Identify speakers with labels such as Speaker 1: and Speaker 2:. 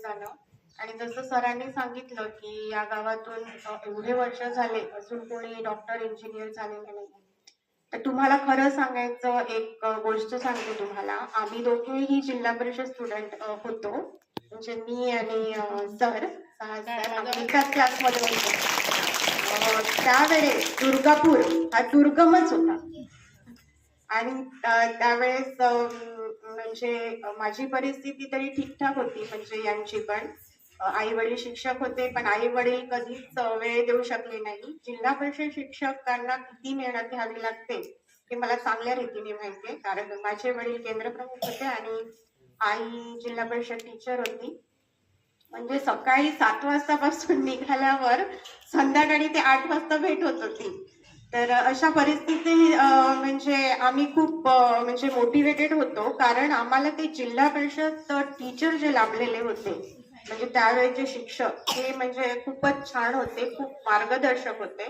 Speaker 1: झालं. आणि जसं सरांनी सांगितलं की या गावातून एवढे वर्ष झाले अजून कोणी डॉक्टर इंजिनियर झालेले नाही. तर तुम्हाला खरं सांगायचं एक गोष्ट सांगते तुम्हाला. आम्ही दोघेही जिल्हा परिषद स्टुडंट होतो. म्हणजे मी आणि सर आम्ही एकाच क्लासमध्ये होतो. त्यावेळेस दुर्गापूर हा दुर्गमच होता. आणि त्यावेळेस म्हणजे माझी परिस्थिती तरी ठीकठाक होती, म्हणजे यांची पण. आई वडील शिक्षक होते, पण आई वडील कधीच वेळ देऊ शकले नाही. जिल्हा परिषद शिक्षकांना किती मेहनत घ्यावी लागते हे मला चांगल्या रीतीने माहितीये, कारण माझे वडील केंद्रप्रमुख होते आणि आई जिल्हा परिषद टीचर होती. म्हणजे सकाळी 7 वाजतापासून निघाल्यावर संध्याकाळी ते 8 वाजता भेट होत होती. तर अशा परिस्थिती म्हणजे आम्ही खूप म्हणजे मोटिवेटेड होतो, कारण आम्हाला ते जिल्हा परिषद टीचर जे लाभलेले होते, म्हणजे त्यावेळेचे शिक्षक हे म्हणजे खूपच छान होते, खूप मार्गदर्शक होते.